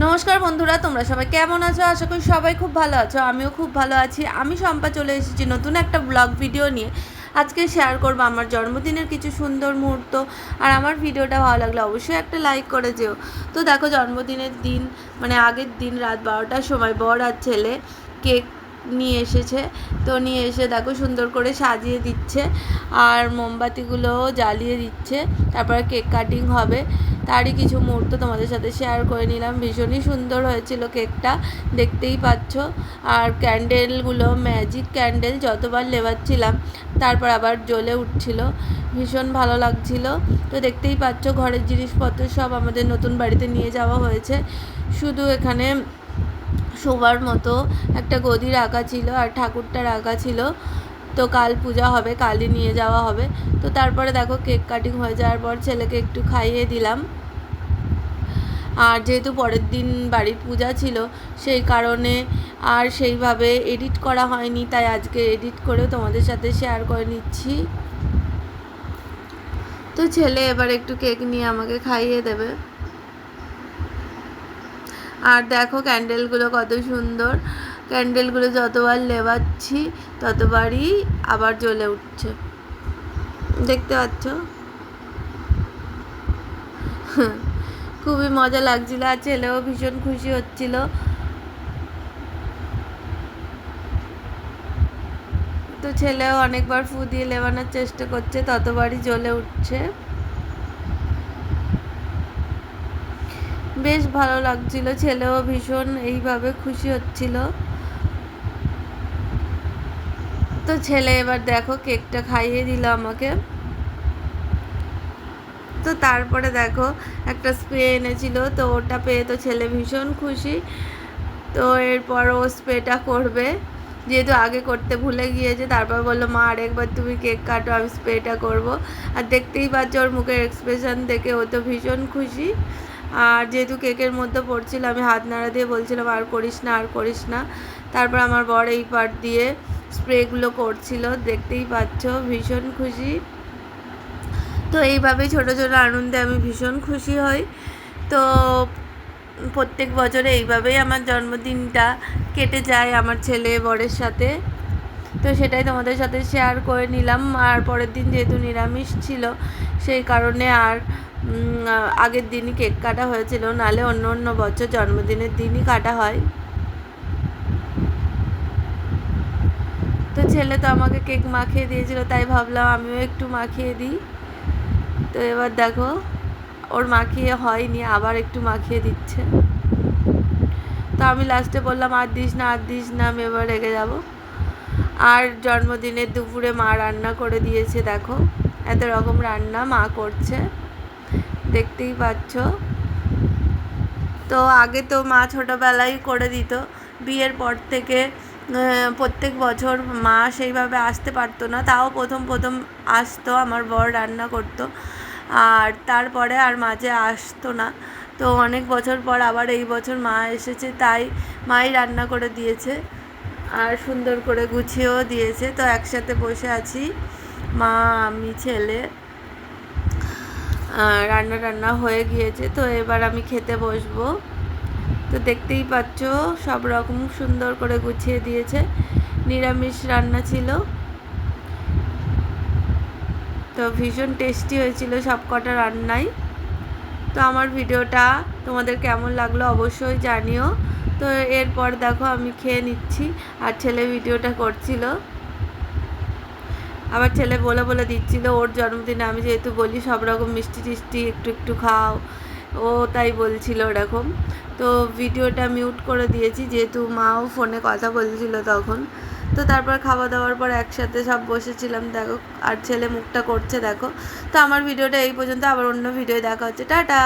নমস্কার বন্ধুরা, তোমরা সবাই কেমন আছো? আশা করি সবাই খুব ভালো আছো। আমিও খুব ভালো আছি। আমি শম্পা চলে এসেছি নতুন একটা ব্লগ ভিডিও নিয়ে। আজকে শেয়ার করবো আমার জন্মদিনের কিছু সুন্দর মুহূর্ত। আর আমার ভিডিওটা ভালো লাগলে অবশ্যই একটা লাইক করে যেও। তো দেখো, জন্মদিনের দিন মানে আগের দিন রাত 12টার সময় বর আর ছেলে কেক নিয়ে এসেছে। তো নিয়ে এসে দেখো সুন্দর করে সাজিয়ে দিচ্ছে আর মোমবাতিগুলোও জ্বালিয়ে দিচ্ছে। তারপরে কেক কাটিং হবে, তারই কিছু মুহূর্ত তোমাদের সাথে শেয়ার করে নিলাম। ভীষণই সুন্দর হয়েছিল কেকটা, দেখতেই পাচ্ছ। আর ক্যান্ডেলগুলো ম্যাজিক ক্যান্ডেল, যতবার লেবাচ্ছিলাম তারপর আবার জ্বলে উঠছিল, ভীষণ ভালো লাগছিল। তো দেখতেই পাচ্ছ ঘরের জিনিসপত্র সব আমাদের নতুন বাড়িতে নিয়ে যাওয়া হয়েছে। শুধু এখানে শোবার মতো একটা গদি রাখা ছিল আর ঠাকুরটা রাখা ছিল। তো কাল পূজা হবে, কালই নিয়ে যাওয়া হবে। তো তারপরে দেখো কেক কাটিং হয়ে যাওয়ার পর ছেলেকে একটু খাইয়ে দিলাম। আর যেহেতু পরের দিন বাড়ির পূজা ছিল সেই কারণে আর সেইভাবে এডিট করা হয়নি, তাই আজকে এডিট করে তোমাদের সাথে শেয়ার করে নিচ্ছি। তো ছেলে এবার একটু কেক নিয়ে আমাকে খাইয়ে দেবে। আর দেখো ক্যান্ডেলগুলো কত সুন্দর, ক্যান্ডেলগুলো যতবার লেবাচ্ছি ততবারই আবার জ্বলে উঠছে, দেখতে পাচ্ছ। খুবই মজা লাগছিল আর ছেলেও ভীষণ খুশি হচ্ছিল। তো ছেলেও অনেকবার ফু দিয়ে লেবানোর চেষ্টা করছে, ততবারই জ্বলে উঠছে। বেশ ভালো লাগছিল, ছেলেও ভীষণ এইভাবে খুশি হচ্ছিল। তো ছেলে এবার দেখো কেকটা খাইয়ে দিল আমাকে। তো তারপরে দেখো একটা স্প্রে এনেছিল, তো ওটা পেয়ে তো ছেলে ভীষণ খুশি। তো এরপর ও স্প্রেটা করবে, যেহেতু আগে করতে ভুলে গিয়েছে। তারপর বললো, মা আরেকবার তুমি কেক কাটো, আমি স্প্রেটা করব। আর দেখতেই পাচ্ছ ওর মুখের এক্সপ্রেশন দেখে ও তো ভীষণ খুশি। আর যেহেতু কেকের মধ্যে পড়ছিল, আমি হাত নাড়া দিয়ে বলছিলাম আর করিস না, আর করিস না। তারপর আমার বর এই পার্ট দিয়ে স্প্রেগুলো করছিল, দেখতেই পাচ্ছ ভীষণ খুশি। তো এইভাবেই ছোটো ছোটো আনন্দে আমি ভীষণ খুশি হই। তো প্রত্যেক বছরে এইভাবেই আমার জন্মদিনটা কেটে যায় আমার ছেলে বরের সাথে। তো সেটাই তোমাদের সাথে শেয়ার করে নিলাম। আর পরের দিন যেহেতু নিরামিষ ছিল সেই কারণে আর আগের দিনই কেক কাটা হয়েছিল, নাহলে অন্য অন্য বছর জন্মদিনের দিনই কাটা হয়। তো ছেলে তো আমাকে কেক মাখিয়ে দিয়েছিল, তাই ভাবলাম আমিও একটু মাখিয়ে দিই। তো এবার দেখো ওর মাখিয়ে হয়নি, আবার একটু মাখিয়ে দিচ্ছে। তো আমি লাস্টে বললাম আর দিস না, আর দিস না, আমি এবার রেগে যাব। আর জন্মদিনের দুপুরে মা রান্না করে দিয়েছে, দেখো এত রকম রান্না মা করছে, দেখতেই পাচ্ছ। তো আগে তো মা ছোটোবেলায় করে দিত, বিয়ের পর থেকে প্রত্যেক বছর মা সেইভাবে আসতে পারতো না, তাও প্রথম প্রথম আসতো, আমার বর রান্না করতো। আর তারপরে আর মাঝে আসতো না। তো অনেক বছর পর আবার এই বছর মা এসেছে, তাই মাই রান্না করে দিয়েছে আর সুন্দর করে গুছিয়েও দিয়েছে। তো একসাথে বসে আছি মা, আমি, ছেলে। রান্না টান্না হয়ে গিয়েছে, তো এবার আমি খেতে বসবো। তো দেখতেই পাচ্ছ সব রকম সুন্দর করে গুছিয়ে দিয়েছে, নিরামিষ রান্না ছিল। তো ভীষণ টেস্টি হয়েছিল সব কটা রান্নাই। তো আমার ভিডিওটা তোমাদের কেমন লাগলো অবশ্যই জানিও। তো এরপর দেখো আমি খেয়ে নিচ্ছি আর ছেলে ভিডিওটা করছিল। আবার ছেলে বলে বলে দিচ্ছিল ওর জন্মদিনে আমি যেহেতু বলি সব রকম মিষ্টি টিষ্টি একটু একটু খাও, ও তাই বলছিল ওরকম। তো ভিডিওটা মিউট করে দিয়েছি, যেহেতু মাও ফোনে কথা বলছিল তখন। তো তারপর খাওয়া দাওয়ার পর একসাথে সব বসেছিলাম, দেখো আর ছেলে মুখটা করছে দেখো। তো আমার ভিডিওটা এই পর্যন্ত, আবার অন্য ভিডিও দেখা হচ্ছে, টাটা।